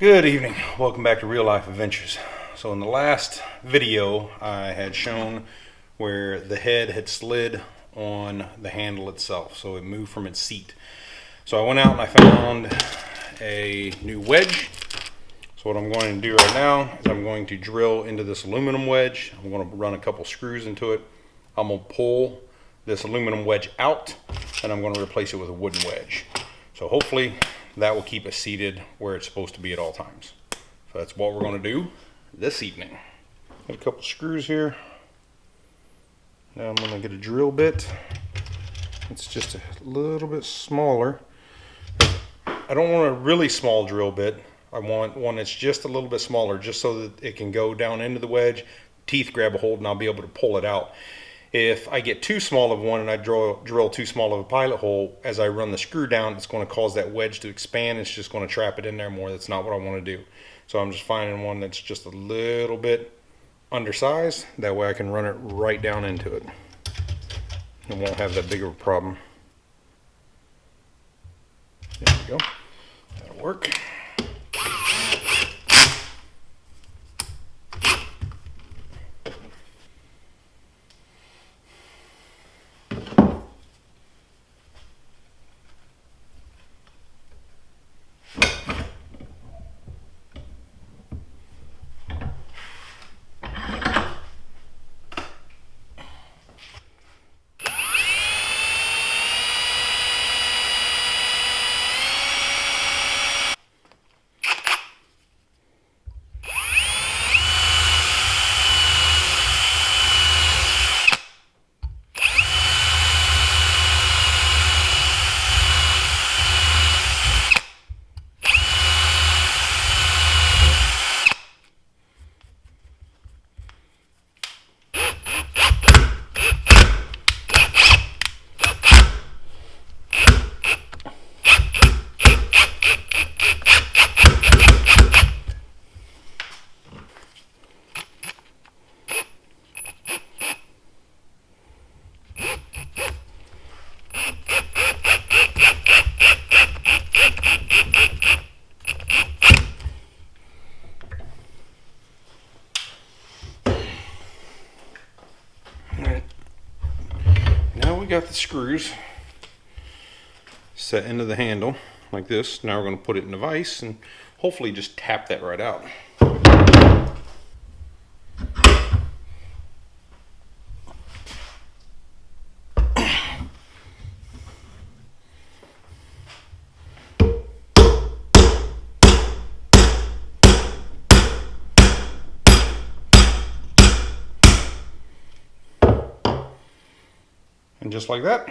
Good evening. Welcome back to Real Life Adventures. So in the last video I had shown where the head had slid on the handle itself, so it moved from its seat. So I went out and I found a new wedge. So what I'm going to do right now is I'm going to drill into this aluminum wedge. I'm going to run a couple screws into it. I'm going to pull this aluminum wedge out and I'm going to replace it with a wooden wedge. So hopefully that will keep it seated where it's supposed to be at all times. So that's what we're going to do this evening. Got a couple screws here. Now I'm going to get a drill bit. It's just a little bit smaller. I don't want a really small drill bit. I want one that's just a little bit smaller, just so that it can go down into the wedge, teeth grab a hold, and I'll be able to pull it out. If I get too small of one and I drill too small of a pilot hole, as I run the screw down, it's going to cause that wedge to expand. It's just going to trap it in there more. That's not what I want to do. So I'm just finding one that's just a little bit undersized. That way I can run it right down into it. It won't have that big of a problem. There we go. That'll work. Got the screws set into the handle like this. Now we're going to put it in the vise and hopefully just tap that right out. And just like that.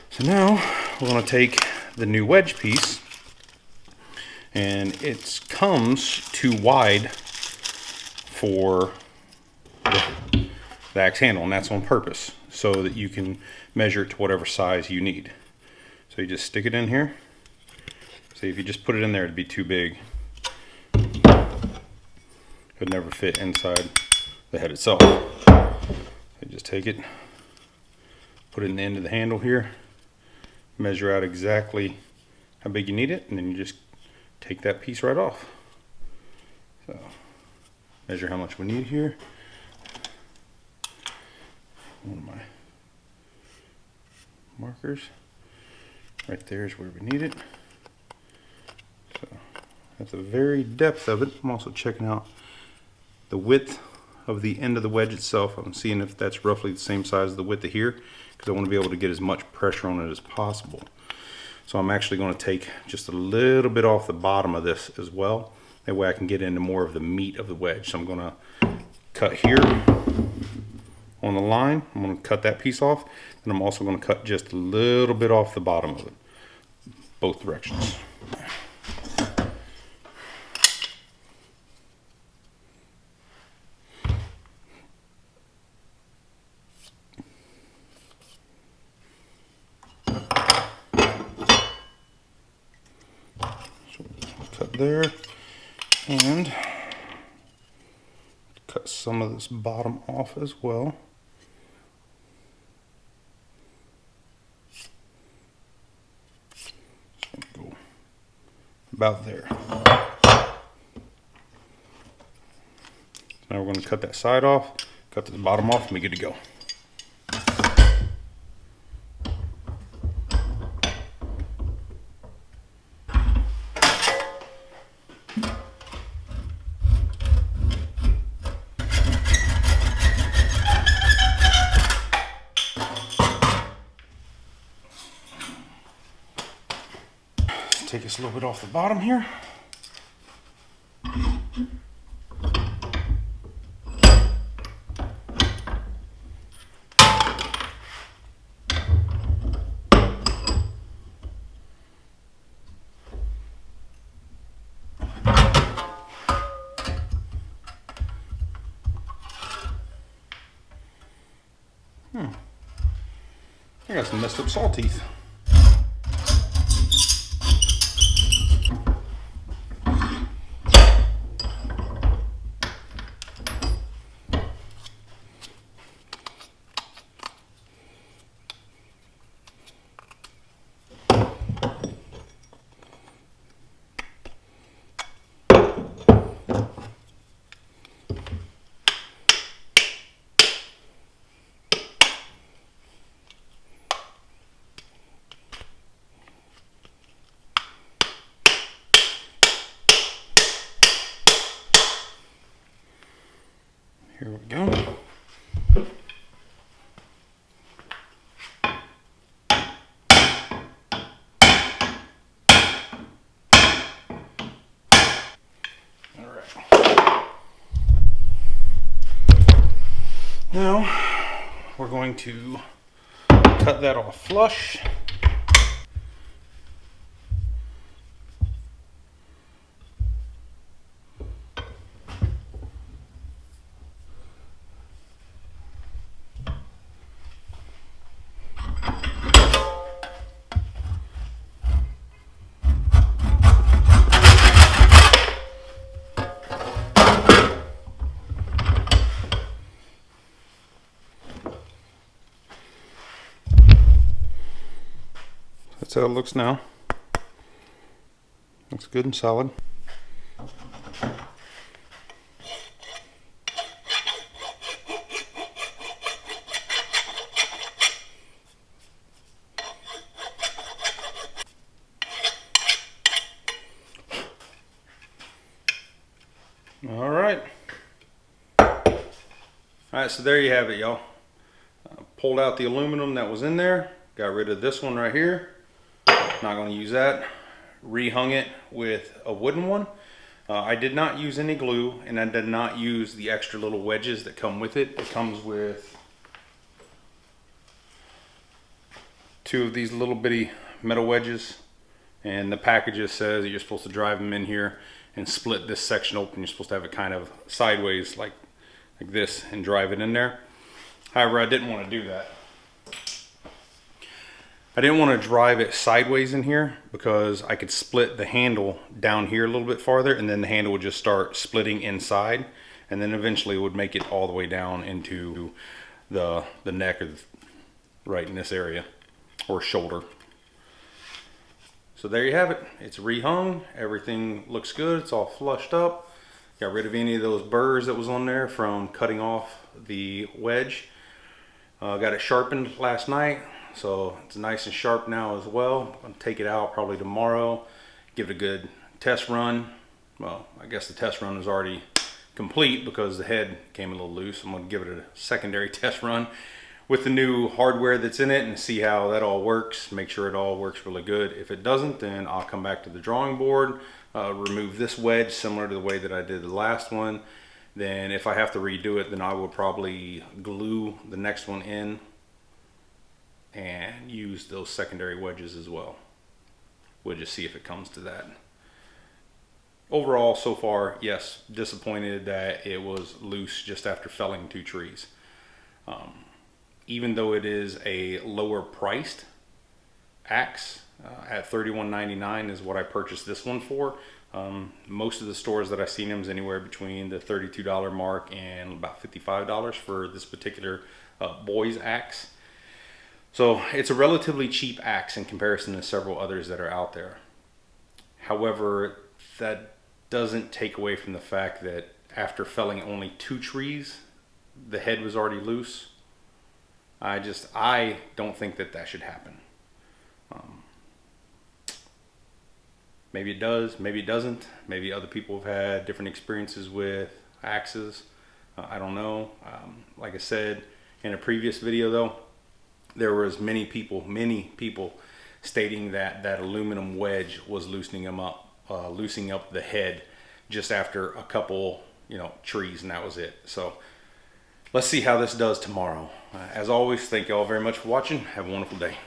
So now we're going to take the new wedge piece, and it comes too wide for the axe handle, and that's on purpose so that you can measure it to whatever size you need. So you just stick it in here. See, if you just put it in there, it'd be too big. Could never fit inside the head itself. You just take it, put it in the end of the handle here, measure out exactly how big you need it, and then you just take that piece right off. So measure how much we need here. One of my markers. Right there is where we need it. So that's the very depth of it. I'm also checking out the width of the end of the wedge itself. I'm seeing if that's roughly the same size as the width of here, because I want to be able to get as much pressure on it as possible. So I'm actually going to take just a little bit off the bottom of this as well. That way I can get into more of the meat of the wedge. So I'm going to cut here on the line. I'm going to cut that piece off, and I'm also going to cut just a little bit off the bottom of it, both directions. Cut there, and cut some of this bottom off as well. about there. Now we're going to cut that side off, cut the bottom off, and we're good to go. Take us a little bit off the bottom here. I got some messed up saw teeth. Here we go. All right. Now we're going to cut that off flush. That's how it looks now. Looks good and solid. All right. So there you have it, y'all. Pulled out the aluminum that was in there. Got rid of this one right here. Not going to use that. Rehung it with a wooden one. I did not use any glue, and I did not use the extra little wedges that come with it. It comes with 2 of these little bitty metal wedges, and the package says that you're supposed to drive them in here and split this section open. You're supposed to have it kind of sideways like this and drive it in there. However, I didn't want to do that. I didn't want to drive it sideways in here because I could split the handle down here a little bit farther, and then the handle would just start splitting inside, and then eventually it would make it all the way down into the neck of right in this area, or shoulder. So there you have it. It's rehung. Everything looks good. It's all flushed up. Got rid of any of those burrs that was on there from cutting off the wedge. Got it sharpened last night, so it's nice and sharp now as well. I'm going to take it out probably tomorrow, give it a good test run. Well, I guess the test run is already complete because the head came a little loose. I'm going to give it a secondary test run with the new hardware that's in it and see how that all works. Make sure it all works really good. If it doesn't, then I'll come back to the drawing board, remove this wedge similar to the way that I did the last one. Then if I have to redo it, then I will probably glue the next one in and use those secondary wedges as well. We'll just see if it comes to that. Overall, so far, yes, disappointed that it was loose just after felling 2 trees. Even though it is a lower priced axe, at $31.99 is what I purchased this one for. Most of the stores that I've seen them is anywhere between the $32 mark and about $55 for this particular boy's axe. So it's a relatively cheap axe in comparison to several others that are out there. However, that doesn't take away from the fact that after felling only 2 trees, the head was already loose. I don't think that that should happen. Maybe it does, maybe it doesn't. Maybe other people have had different experiences with axes. I don't know. Like I said in a previous video though, there was many people stating that that aluminum wedge was loosening up the head just after a couple, trees, and that was it. So let's see how this does tomorrow. As always, thank you all very much for watching. Have a wonderful day.